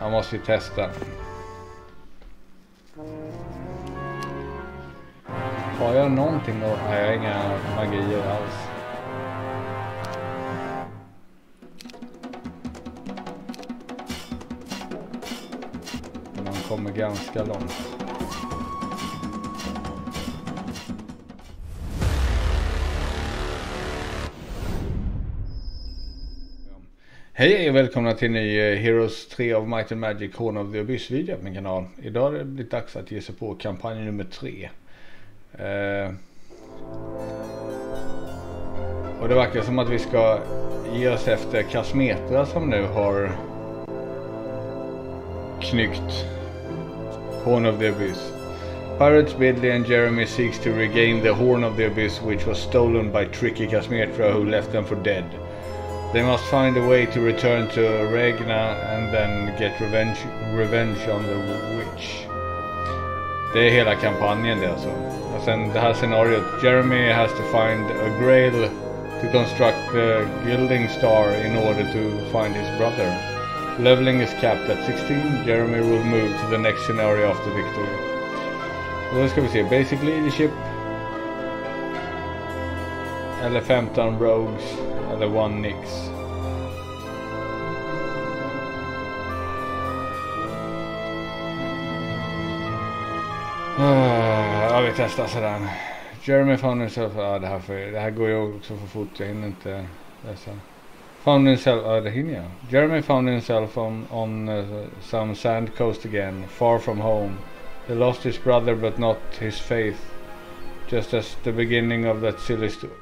Jag måste ju testa. Har jag någonting då? Nej, jag har inga magier alls. Man kommer ganska långt. Hej och välkomna till en ny Heroes 3 of Might and Magic Horn of the Abyss video på min kanal. Idag är det blivit dags att ge sig på kampanj nummer 3. Och det verkar som att vi ska ge oss efter Casmetra som nu har knyckt Horn of the Abyss. Pirates Bidley and Jeremy seeks to regain the Horn of the Abyss which was stolen by tricky Casmetra who left them for dead. They must find a way to return to Regna and then get revenge on the witch. Det är hela kampanjen det alltså. Och sen det här scenariot. Jeremy has to find a grail to construct the gilding star in order to find his brother. Leveling is capped at 16. Jeremy will move to the next scenario after victory. Och då ska vi se. Basic leadership. Eller 15 rogues. Eller 1 nix. Ja, vi testar sådär. Jeremy found himself... Ja, det här går ju också för fort. Jag hinner inte läsa. Found himself... Ja, det hinner jag. Jeremy found himself on some sand coast again. Far from home. He lost his brother but not his faith. Just as the beginning of that silly story.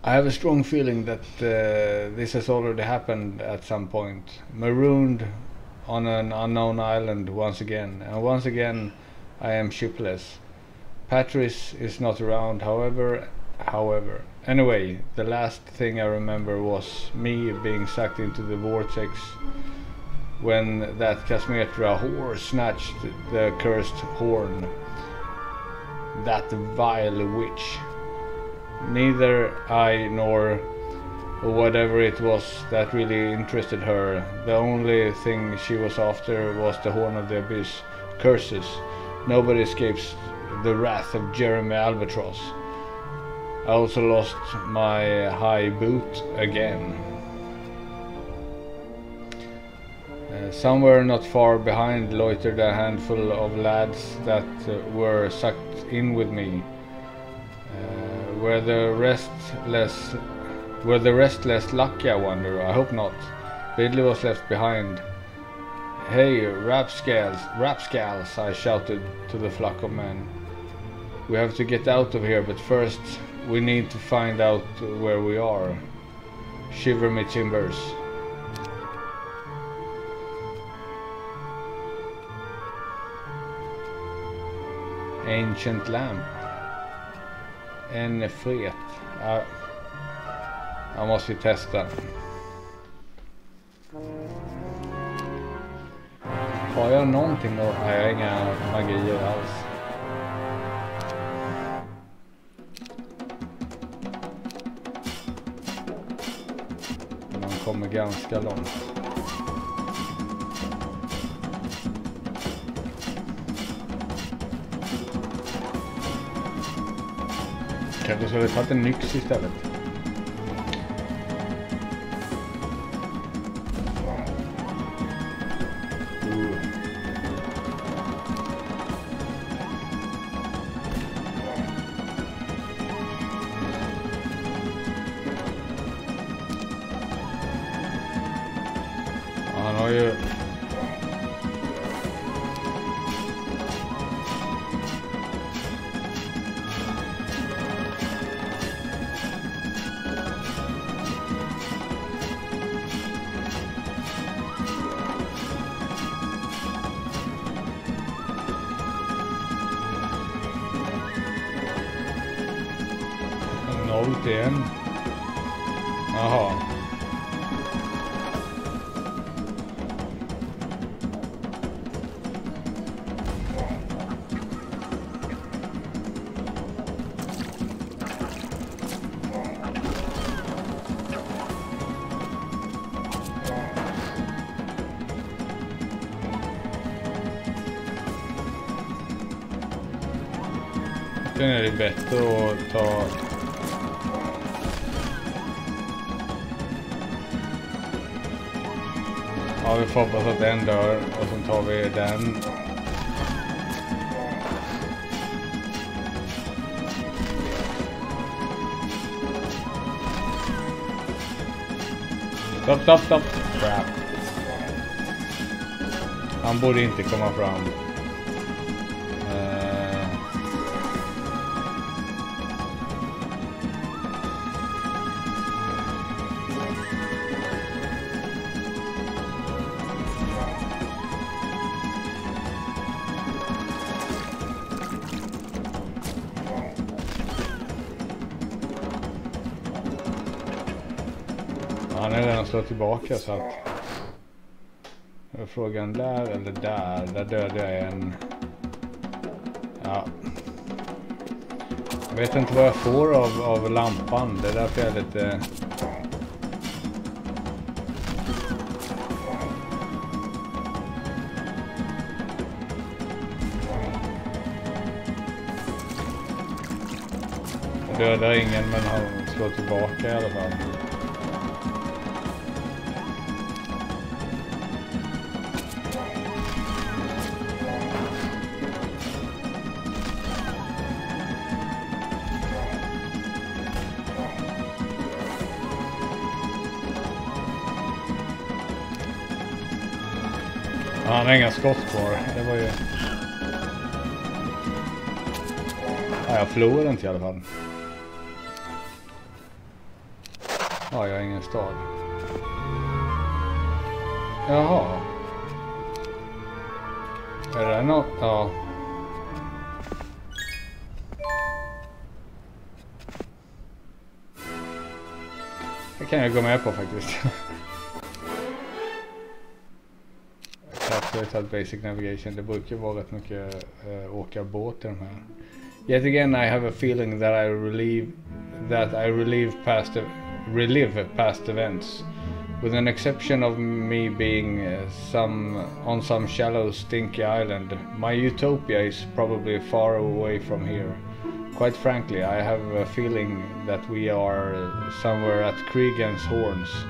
I have a strong feeling that this has already happened at some point. Marooned on an unknown island once again. And once again I am shipless. Patrice is not around, however. Anyway, the last thing I remember was me being sucked into the vortex when that Casmetra whore snatched the cursed horn. That vile witch. Neither I nor whatever it was that really interested her. The only thing she was after was the Horn of the Abyss. Curses. Nobody escapes the wrath of Jeremy Albatross. I also lost my high boot again. Somewhere not far behind loitered a handful of lads that were sucked in with me. Were the rest less lucky, I wonder? I hope not. Bidley was left behind. Hey, rapscals, I shouted to the flock of men. We have to get out of here, but first we need to find out where we are. Shiver me timbers. Ancient lamp. En fet. Jag måste ju testa. Har jag någonting då? Nej, jag har inga magier alls. Man kommer ganska långt. Kanske skulle tagit en nyx istället. Han har ju... igen. Jaha. Egentligen är det bättre att ta... Ja, vi får hoppas att den dör och sen tar vi den. Stopp. Crap. Han borde inte komma fram. Han är redan slått tillbaka så att... Frågan där eller där. Där dödade jag en. Ja. Jag vet inte vad jag får av lampan. Det är därför jag är lite... Jag dödar ingen men han slår tillbaka i alla fall. Han har inga skott kvar. Det var ju... Ja, jag förlorade inte i alla fall. Ja, jag har ingen stad. Jaha. Är det något? Ja. Det kan jag gå med på faktiskt. Basic navigation. Det brukar vara rätt mycket åka båt i de här. Yet again I have a feeling that I relive past events. With an exception of me being on some shallow stinky island, my utopia is probably far away from here. Quite frankly, I have a feeling that we are somewhere at Cregan's Horns.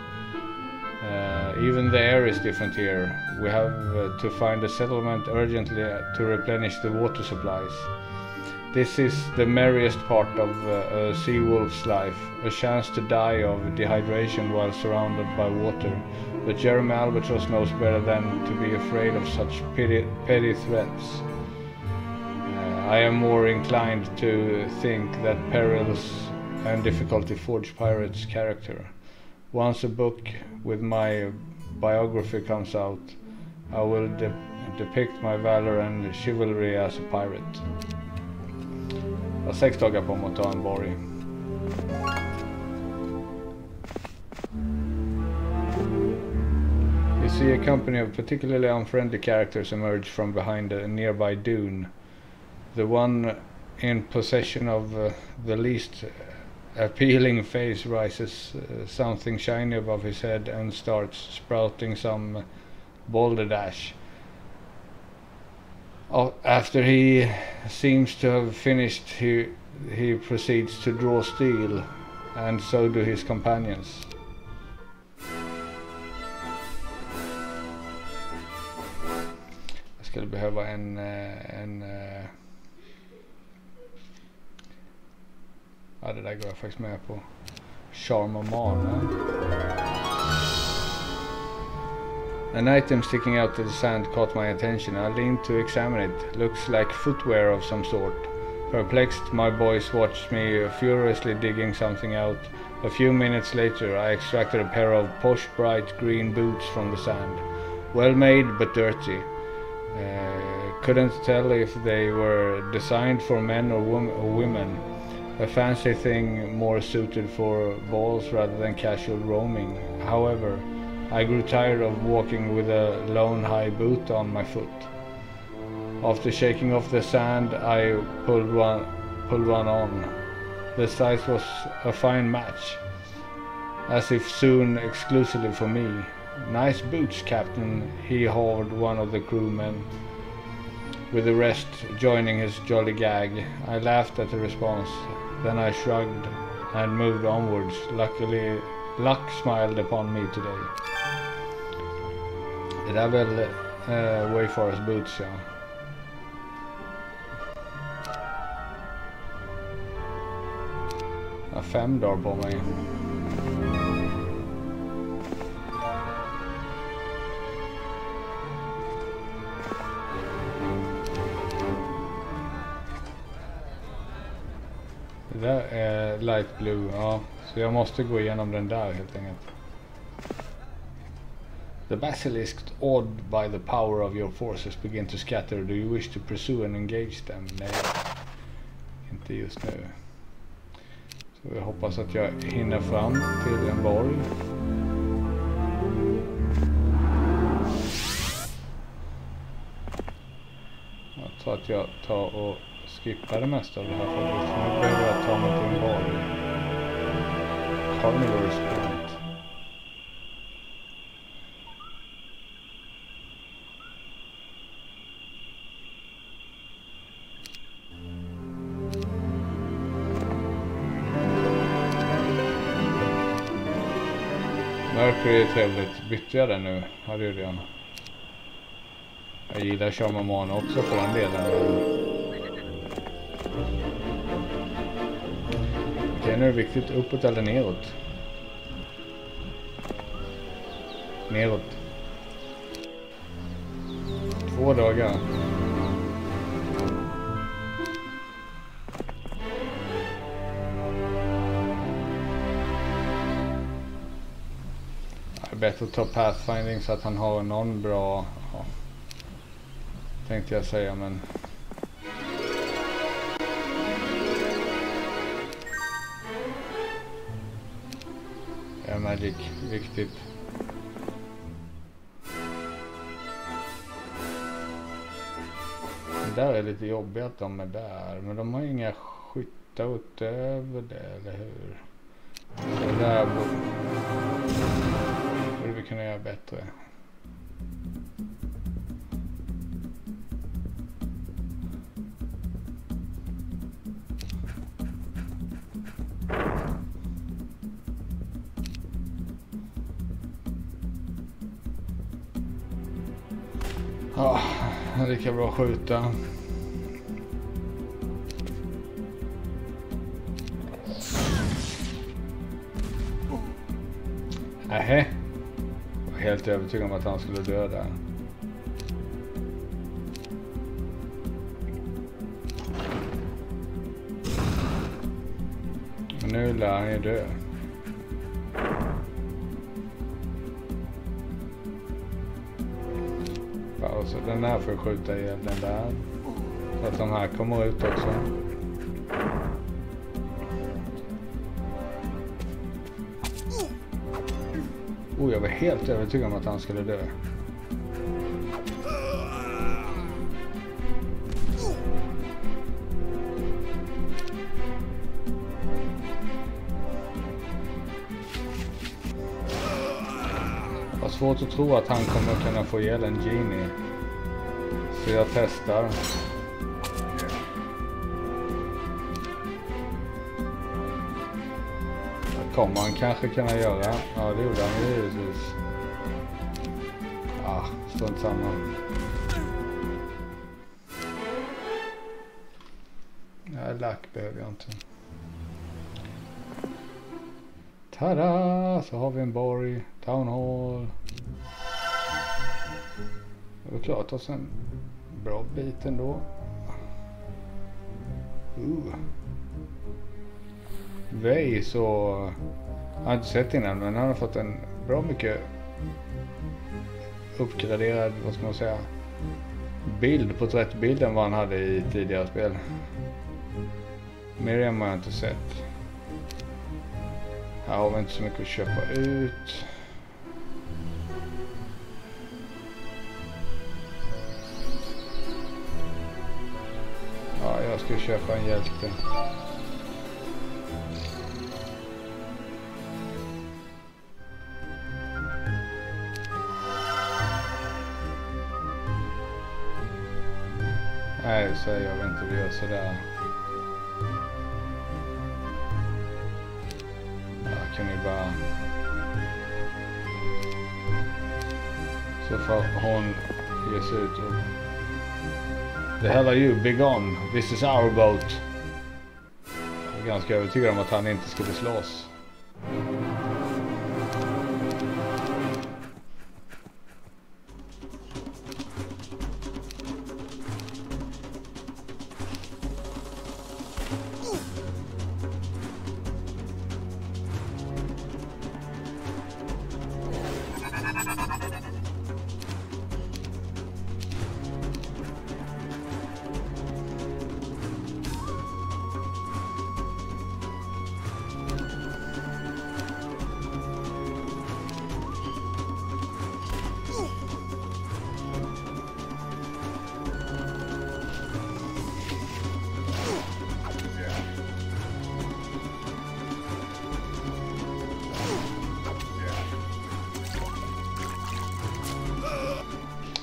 Even the air is different here. We have to find a settlement urgently to replenish the water supplies. This is the merriest part of a sea wolf's life, a chance to die of dehydration while surrounded by water. But Jeremy Albatross knows better than to be afraid of such petty threats. I am more inclined to think that perils and difficulty forge pirates' character. Once a book with my biography comes out, I will depict my valor and chivalry as a pirate. Jag har 6 dagar på mig att ta en borg. You see a company of particularly unfriendly characters emerge from behind a nearby dune. The one in possession of the least appealing face rises something shiny above his head and starts sprouting some balderdash. After he seems to have finished, he proceeds to draw steel, and so do his companions. Jag skulle behöva ja, det där går jag faktiskt med på. Charm och mana. An item sticking out of the sand caught my attention. I leaned to examine it. Looks like footwear of some sort. Perplexed, my boys watched me furiously digging something out. A few minutes later, I extracted a pair of posh bright green boots from the sand. Well made but dirty. Couldn't tell if they were designed for men or women. A fancy thing more suited for balls rather than casual roaming. However, I grew tired of walking with a lone high boot on my foot. After shaking off the sand, I pulled one on. The size was a fine match, as if sewn exclusively for me. Nice boots, Captain, he hauled one of the crewmen. with the rest joining his jolly gag. I laughed at the response, then I shrugged and moved onwards. Luckily, luck smiled upon me today. Det där är väl Wayfarers Boots, ja. Jag har 5 dagar på mig. Det där är light blue, ja. Så jag måste gå igenom den där helt enkelt. The basilisks, awed by the power of your forces, begin to scatter. Do you wish to pursue and engage them? Nej, inte just nu. Så jag hoppas att jag hinner fram till en borg. Jag tror att jag tar och skippar det mesta av det här faktiskt. Nu behöver jag ta mig till en borg. Carnivorous Point. Mercury är trevligt. Bytte jag den nu? Ja, det gjorde jag. Jag gillar Charmaman också för den delen. Okej, nu är det viktigt. Uppåt eller neråt? Neråt. 2 dagar. Bättre att ta pathfinding så att han har någon bra, ja, tänkte jag säga, men ja, magic, viktigt. Det där är lite jobbigt att de är där, men de har inga skyttar utöver det, eller hur? Det där borde vi kunna göra bättre. Ja, det är lika bra att skjuta. Nähä. Jag var helt övertygad om att han skulle dö där. Men nu lär han ju dö. Så den här får skjuta ihjäl den där. Så att de här kommer ut också. Jag var helt övertygad om att han skulle dö. Det var svårt att tro att han kommer kunna få ihjäl en genie. Så jag testar. Det kommer han kanske kunna göra. Ja, det gjorde han givetvis. Ja, strunt samma. Ja, lack behöver jag inte. Tada! Så har vi en borg. Town Hall. Vi har klarat oss en bra bit ändå. Vej så jag har inte sett innan, men han har fått en bra mycket uppgraderad, vad ska man säga, bild, porträttbild än vad han hade i tidigare spel. Miriam har jag inte sett. Här har vi inte så mycket att köpa ut. Ja, jag ska köpa en hjälte. Nej, så jag vet inte, vi gör sådär. Ja, kan vi bara... Så får hon ge sig ut och... The hell are you? Be gone. This is our boat. Jag är ganska övertygad om att han inte skulle slåss.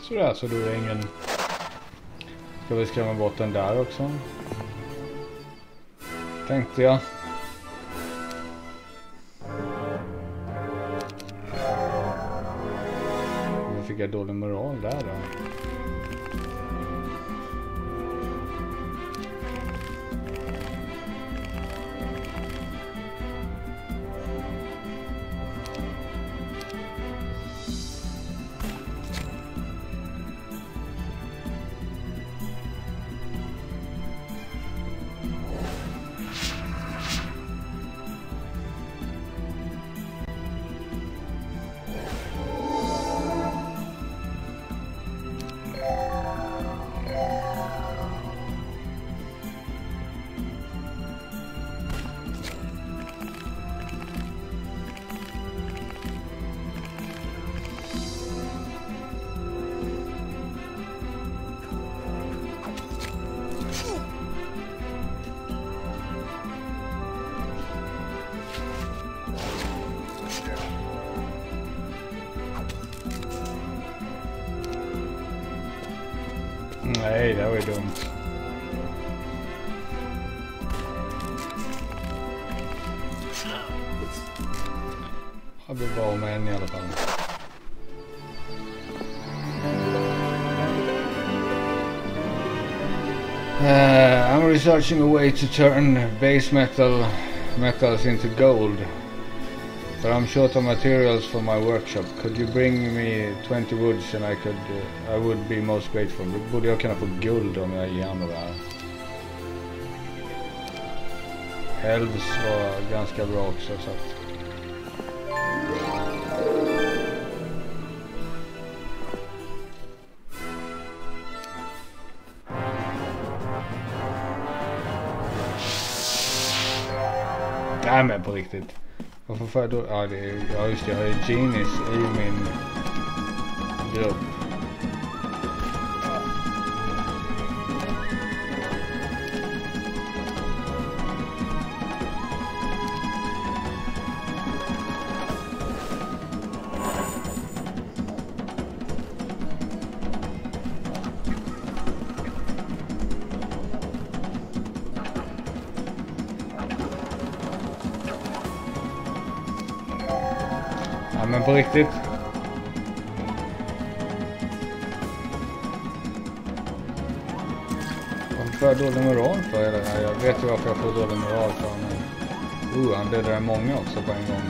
Sådär, så då är ingen... Ska vi skrämma bort den där också? Tänkte jag. Nu fick jag dålig moral där då. Nej, det var ju dumt. Jag blir bra med en i alla fall. I'm researching a way to turn base metals into gold. But I'm short on materials for my workshop. Could you bring me 20 woods and I would be most grateful. Då borde jag kunna få guld om jag ger honom det här. Elves var ganska bra också så att... Nej men på riktigt. Varför får jag då? Ja, ja just det, jag har ju genies i min grupp. Men på riktigt. Varför får jag dålig moral för det här? Jag vet ju varför jag får dålig moral för men... han dödade många också på en gång.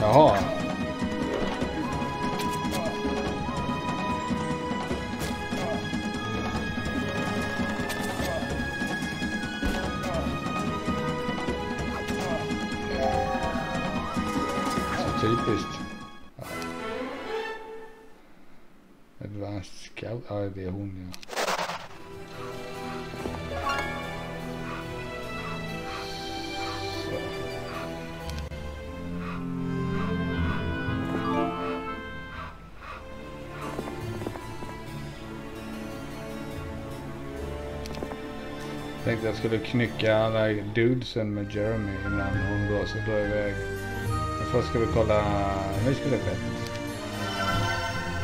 Jaha. Typiskt. Ja. Advanced scout. Ja, det är hon ja. Så. Tänkte jag skulle knycka alla dudesen med Jeremy innan hon blåser då iväg. först ska vi kolla muskeleppet.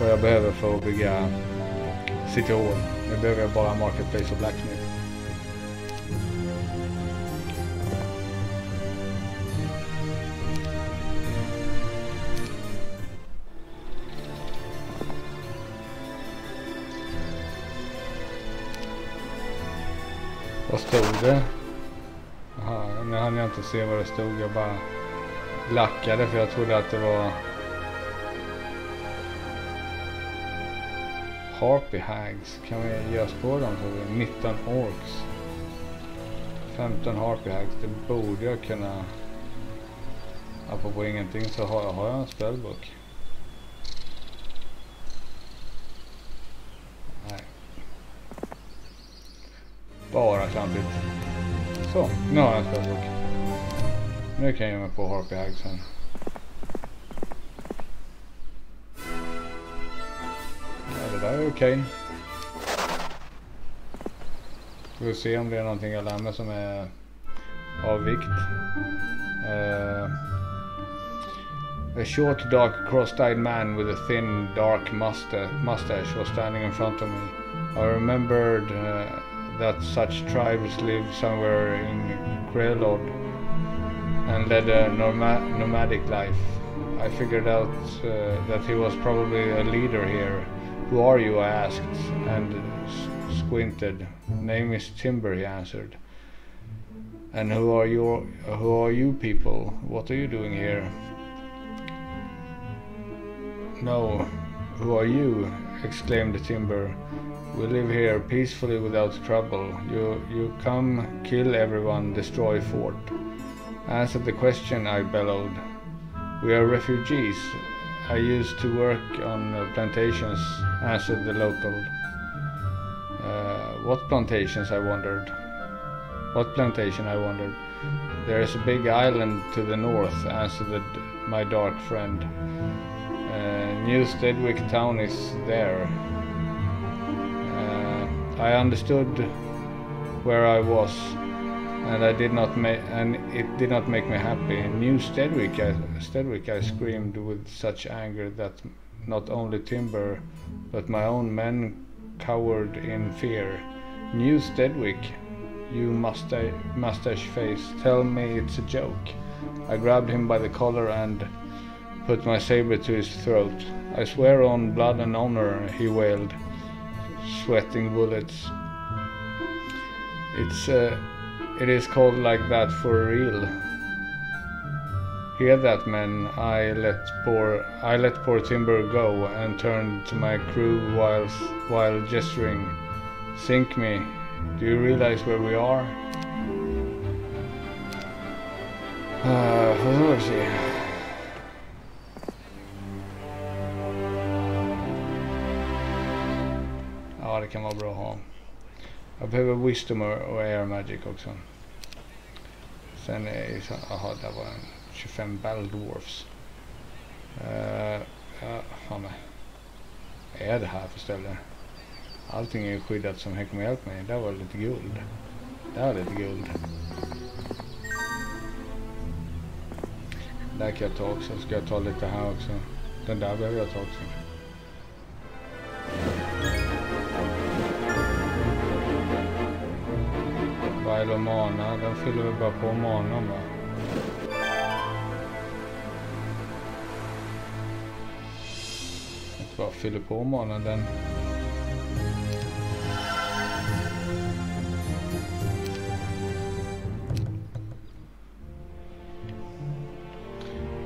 Vad jag behöver för att bygga City Hall. Nu behöver jag bara Marketplace och Blacksmith. Vad stod det? Aha, nu hann jag inte se vad det stod. Jag bara lackade för jag trodde att det var Harpy Hags. Kan vi göra på dem? Så 19 orks. 15 Harpy Hags. Det borde jag kunna. Apropå ingenting så har jag en spellbook. Nej. Bara klantigt. Så, nu har jag en spellbook. Nu kan jag ge mig på Harpy Hagsen. Ja, det där är okej. Vi får se om det är någonting jag lär mig som är av vikt. A short, dark, cross-eyed man with a thin, dark mustache was standing in front of me. I remembered that such tribes live somewhere in Grelod and led a nomadic life. I figured out that he was probably a leader here. Who are you? I asked and squinted. Name is Timber, he answered. And who are you people? What are you doing here? No, who are you? Exclaimed Timber. We live here peacefully without trouble. You come, kill everyone, destroy fort. Answer the question, I bellowed. We are refugees. I used to work on plantations, answered the local. What plantations, I wondered. What plantation, I wondered. There is a big island to the north, answered my dark friend. New Stedwick town is there. I understood where I was, and it did not make me happy. New Stedwick, I screamed with such anger that not only Timber, but my own men cowered in fear. New Stedwick, you mustache face, tell me it's a joke. I grabbed him by the collar and put my saber to his throat. I swear on blood and honor, he wailed, sweating bullets. It is called like that for real. Hear that, men? I let poor Timber go and turned to my crew while gesturing. Sink me. Do you realize where we are? Får se. Ja, det kan vara bra att ha. Jag behöver wisdom och air magic också. Sen är aha, där var en 25 battle dwarfs. Vad är det här för ställe? Allting är skyddat som heck med hjälp mig. Där var lite guld. Där var lite guld. Där kan jag ta också. Ska jag ta lite här också. Den där behöver jag ta också. Vial och mana. Den fyller vi bara på manan, va? Jag bara fyller på manan den.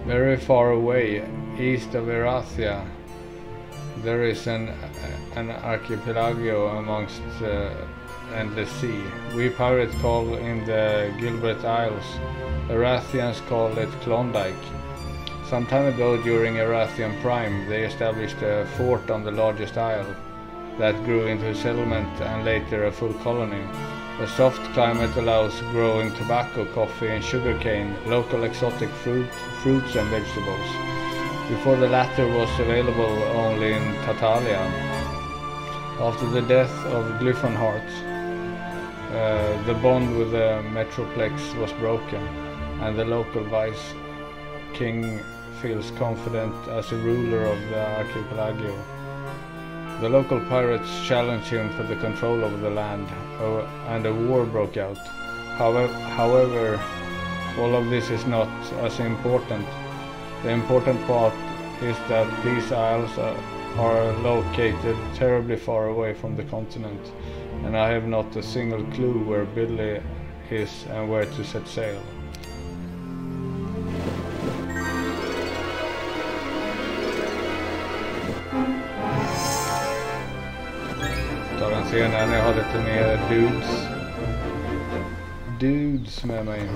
Very far away, east of Erathia, there is an archipelago amongst endless sea. We pirates call in the Gilbert Isles. Erathians call it Klondike. Some time ago, during Erathian Prime, they established a fort on the largest isle that grew into a settlement and later a full colony. The soft climate allows growing tobacco, coffee and sugarcane, local exotic fruits and vegetables. Before the latter was available only in Tatalia. After the death of Glyphonheart, the bond with the Metroplex was broken, and the local king feels confident as a ruler of the archipelago. The local pirates challenge him for the control over the land, and a war broke out. However, all of this is not as important. The important part is that these isles are located terribly far away from the continent, and I have not a single clue where Billy is and where to set sail. Tar den senare när jag har lite mer dudes med mig.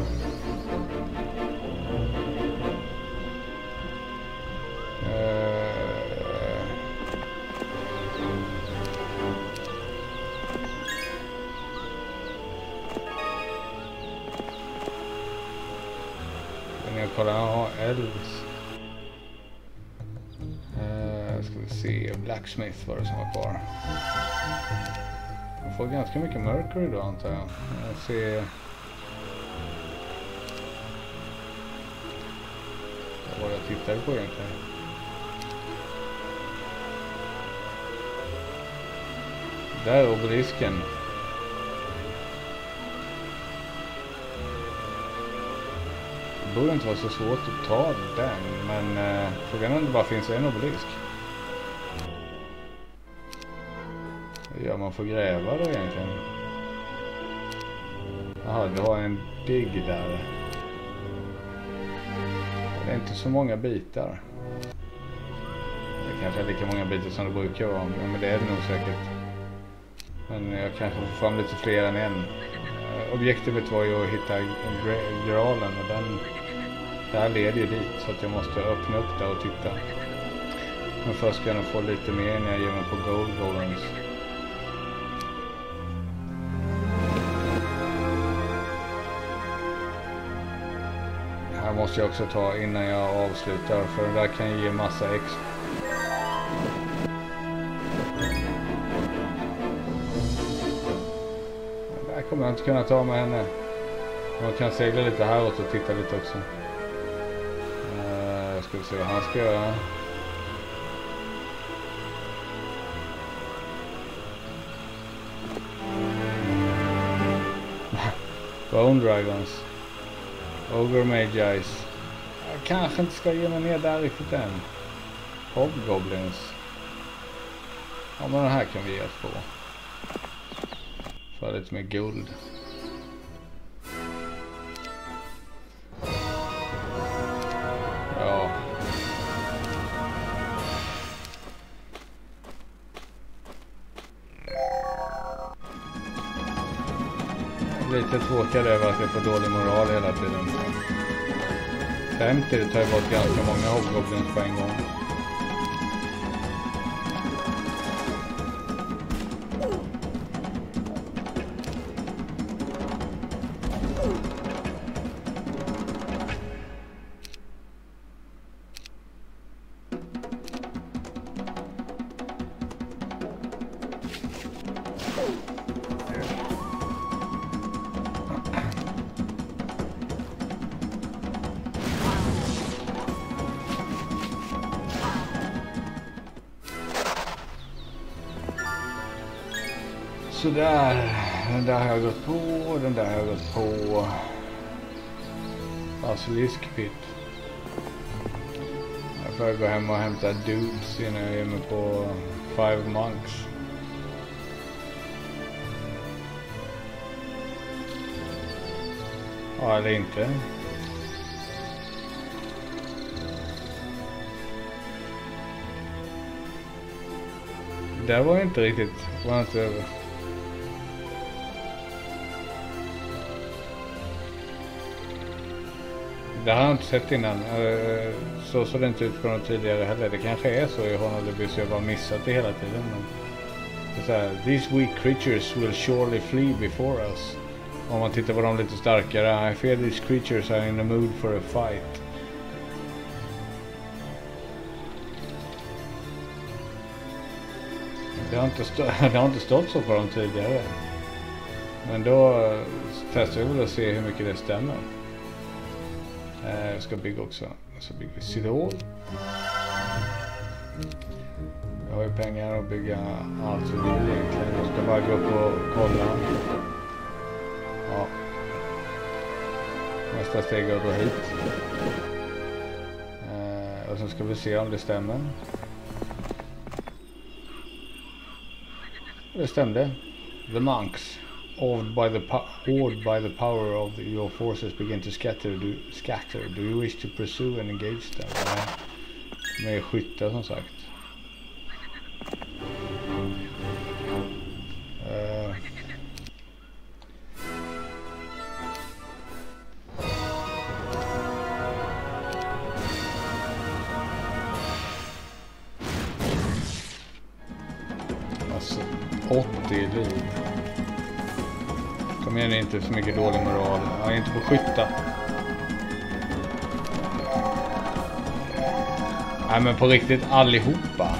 Kolla, jag har elves. Ska vi se, blacksmith var det som var kvar. Jag får ganska mycket mercury då antar jag. Jag ser... Vad var det jag tittade på egentligen? Där är obelisken. Det borde inte vara så svårt att ta den, men frågan är om det bara finns en obelisk. Ja, man får gräva då egentligen. Jaha, du har en digg där. Det är inte så många bitar. Det kanske är lika många bitar som det brukar vara, men det är det nog säkert. Men jag kanske får fram lite fler än en. Objektivet var ju att hitta graalen och det här leder ju dit så att jag måste öppna upp där och titta. Men först ska jag nog få lite mer när jag ger mig på golems. Här måste jag också ta innan jag avslutar, för det där kan ge massa extra. Där kommer jag inte kunna ta med henne. Man kan segla lite häråt och titta lite också. Ska vi se vad han ska göra. Bone dragons. Ogre magis. Jag kanske inte ska ge mig ner där riktigt än. Hobgoblins. Ja, men den här kan vi ge oss på. För lite mer guld. Ja. Lite tråkigare över att jag får dålig moral hela tiden. 50, det tar ju bort ganska många hobgoblins på en gång. Sådär, den där har jag gått på, den där har jag gått på. Basiliskpit. Jag får gå hem och hämta dupes innan jag är med på 5 monks. Ja, eller inte. Det var inte riktigt, var inte över. Det har jag inte sett innan. Så såg det inte ut på något tidigare heller. Det kanske är så i Honolulu, så jag bara missat det hela tiden. Men det är så här, these weak creatures will surely flee before us. Om man tittar på dem lite starkare. I fear these creatures are in the mood for a fight. Det har inte stått så på dem tidigare. Men då testar vi väl att se hur mycket det stämmer. Jag ska bygga också. Så bygger vi sidol. Jag har ju pengar att bygga allt vi vill egentligen. Jag ska bara gå upp och kolla. Ja. Nästa steg är att gå hit. Och så ska vi se om det stämmer. Det stämde. The monks, awed by the power of your forces, begin to scatter. Do you wish to pursue and engage them? Med skyttar som sagt. Alltså 80 liv. Kom igen, inte för mycket dålig moral. Jag är inte på skytta. Nej, men på riktigt allihopa.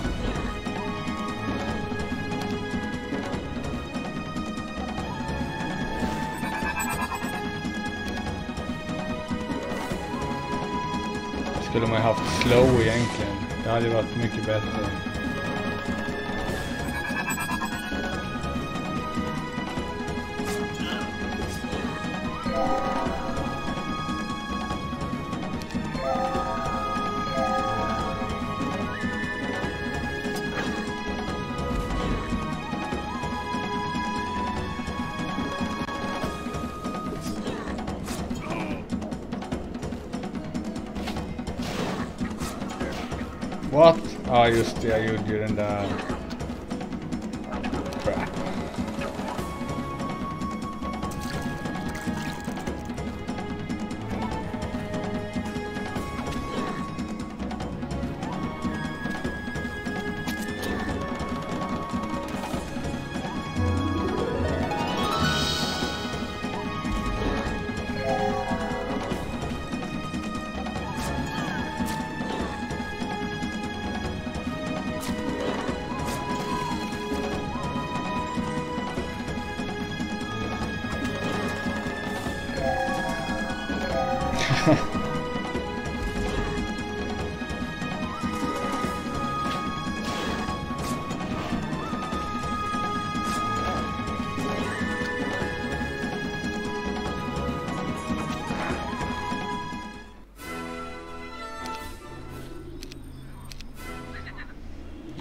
Skulle man haft slow egentligen. Det hade varit mycket bättre. What? Ja, just det, jag gjorde ju den där. Crap.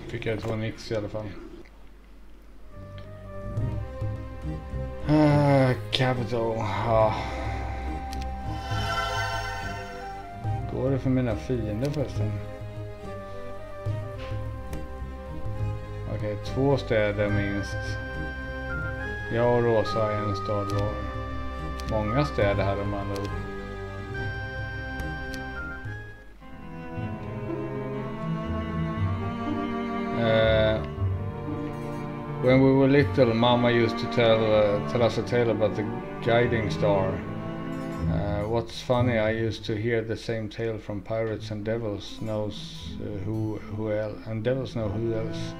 Fick jag 2 nix i alla fall. Capital. Går det för mina fiender förresten? Okej, 2 städer minst. Jag och Rosa har en stad var. Många städer här de andra ord. When we were little, Mama used to tell us a tale about the guiding star. What's funny, I used to hear the same tale from pirates and devils knows who else, and devils know who else.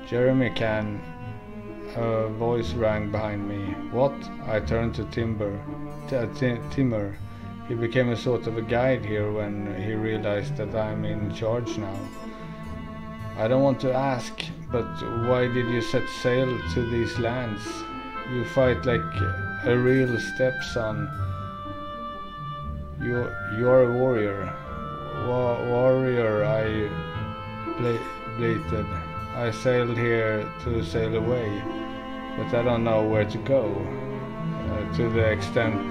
Jeremy can. A voice rang behind me. What? I turned to Timur. He became a sort of a guide here when he realized that I'm in charge now. I don't want to ask, but why did you set sail to these lands? You fight like a real stepson. You're a warrior. Warrior, I bleated. I sailed here to sail away, but I don't know where to go. To the extent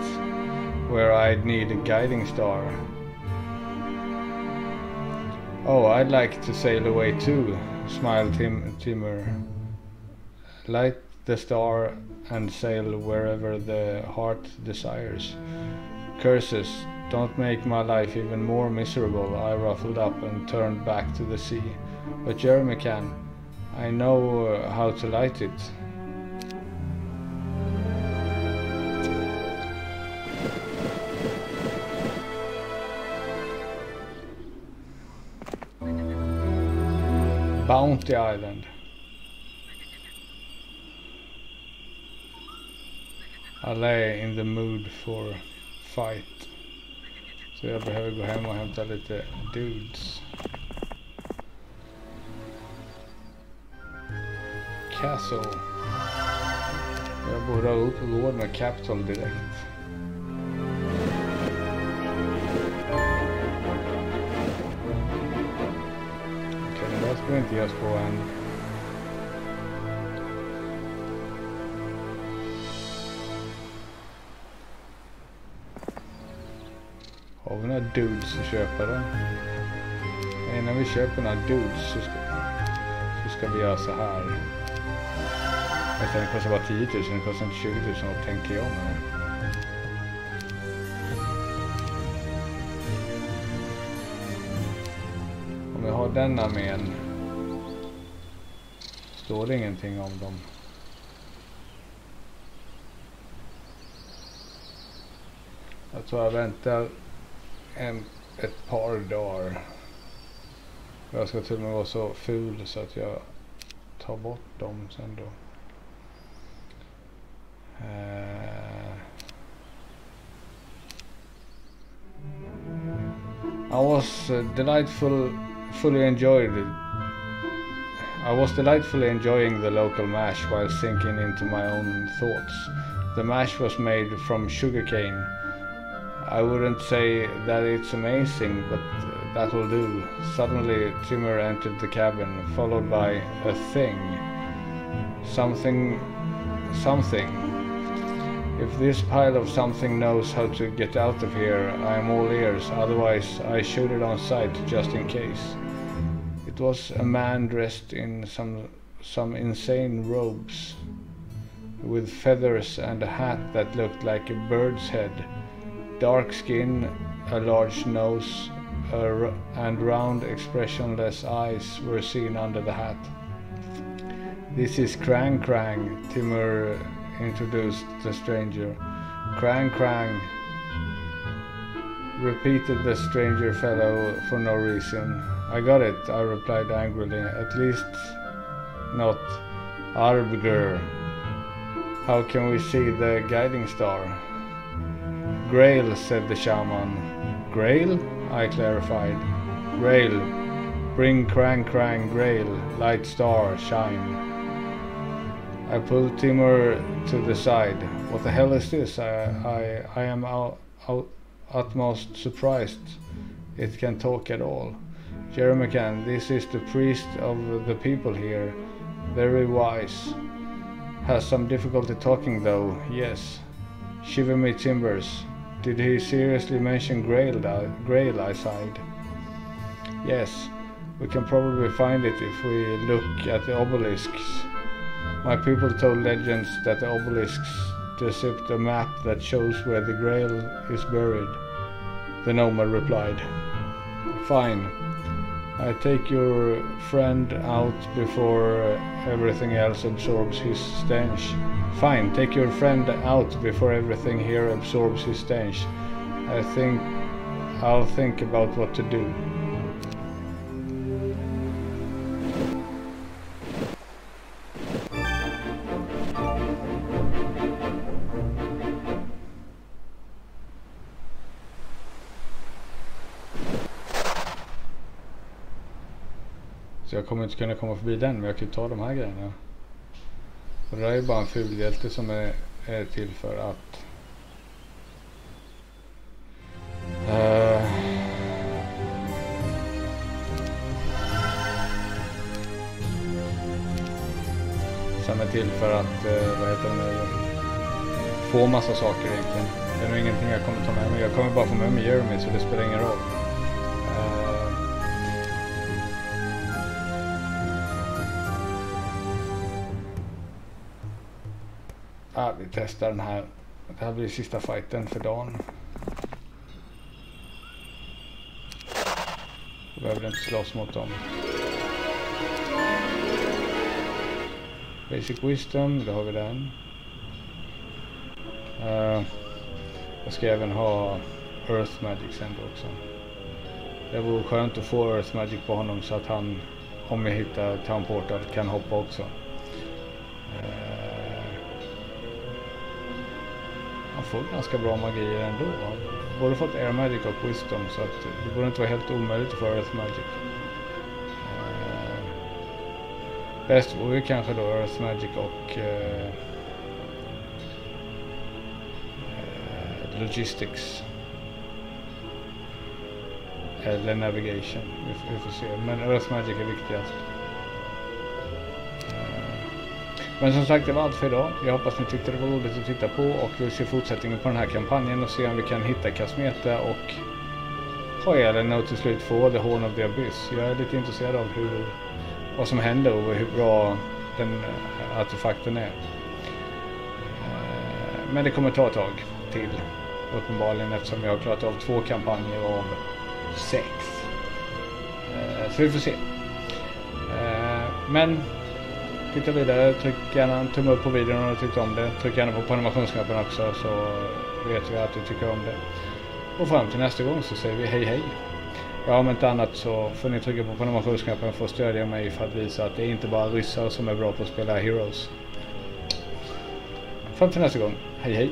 where I'd need a guiding star. Oh, I'd like to sail away too, smiled Timur. Light the star and sail wherever the heart desires. Curses, don't make my life even more miserable. I ruffled up and turned back to the sea. But Jeremy can. I know how to light it. Bounty Island. I lay in the mood for fight. Så jag behöver gå hem och hämta lite dudes. Castle. Jag borde ha råd med capital direkt. Okej, det där ska vi inte ge oss på än. Har vi några dudes att köpa då? Innan vi köper några dudes så ska vi göra så här. Den kostar bara 10 000, den kostar inte 20 000 och tänker jag med. Om jag har denna med en står det ingenting om dem. Jag tror jag väntar ett par dagar. Jag ska till och med vara så ful så att jag tar bort dem sen då. I was delightfully enjoying the local mash while sinking into my own thoughts. The mash was made from sugarcane. I wouldn't say that it's amazing, but that will do. Suddenly Timur entered the cabin, followed by a thing. Something. If this pile of something knows how to get out of here, I am all ears, otherwise I shoot it on sight just in case. It was a man dressed in some insane robes, with feathers and a hat that looked like a bird's head. Dark skin, a large nose, and round expressionless eyes were seen under the hat. This is Krang Krang, Timur introduced the stranger. Krang Krang, repeated the stranger fellow for no reason. I got it, I replied angrily. At least not Arbger. How can we see the guiding star? Grail, said the shaman. Grail? I clarified. Grail. Bring Krang Krang Grail. Light star, shine. I pulled Timur to the side. What the hell is this? I am utmost surprised it can talk at all. Jeremy can. This is the priest of the people here. Very wise. Has some difficulty talking though, yes. Shiver me timbers. Did he seriously mention Grail, I sighed. Yes, we can probably find it if we look at the obelisks. My people told legends that the obelisks depict a map that shows where the Grail is buried. The nomad replied. Fine. I take your friend out before everything else absorbs his stench. Fine, take your friend out before everything here absorbs his stench. I'll think about what to do. Så jag kommer inte kunna komma förbi den, men jag kan ta de här grejerna. Och det där är bara en fulhjälte som är till för att som är till för att vad heter det, få massa saker egentligen. Det är nog ingenting jag kommer ta med mig. Jag kommer bara få med mig Jeremy, så det spelar ingen roll. Vi testar den här. Det här blir sista fighten för dagen. Jag behöver inte slåss mot dem. Basic wisdom, då har vi den. Jag ska även ha Earth Magic sen då också. Det vore skönt att få Earth Magic på honom så att han, om jag hittar Town Portal, kan hoppa också. får ganska bra magier ändå. Både fått Air Magic och Wisdom, så att det borde inte vara helt omöjligt att få Earth Magic. Bäst vore kanske då Earth Magic och Logistics. Eller Navigation, vi får se. Men Earth Magic är viktigast. Men som sagt, det var allt för idag. Jag hoppas ni tyckte det var roligt att titta på och vill se fortsättningen på den här kampanjen och se om vi kan hitta Casmetra och ha eller nå till slut få The Horn of the Abyss. Jag är lite intresserad av vad som händer och hur bra den artefakten är. Men det kommer ta ett tag till, uppenbarligen, eftersom jag har klarat av 2 kampanjer av 6. Så vi får se. Men titta vidare, tryck gärna en tumme upp på videon om du tyckte om det. Tryck gärna på prenumerationsknappen också, så vet vi att du tycker om det. Och fram till nästa gång så säger vi hej hej. Ja, om inte annat så får ni trycka på prenumerationsknappen för att stödja mig, för att visa att det är inte bara ryssar som är bra på att spela Heroes. Fram till nästa gång, hej hej.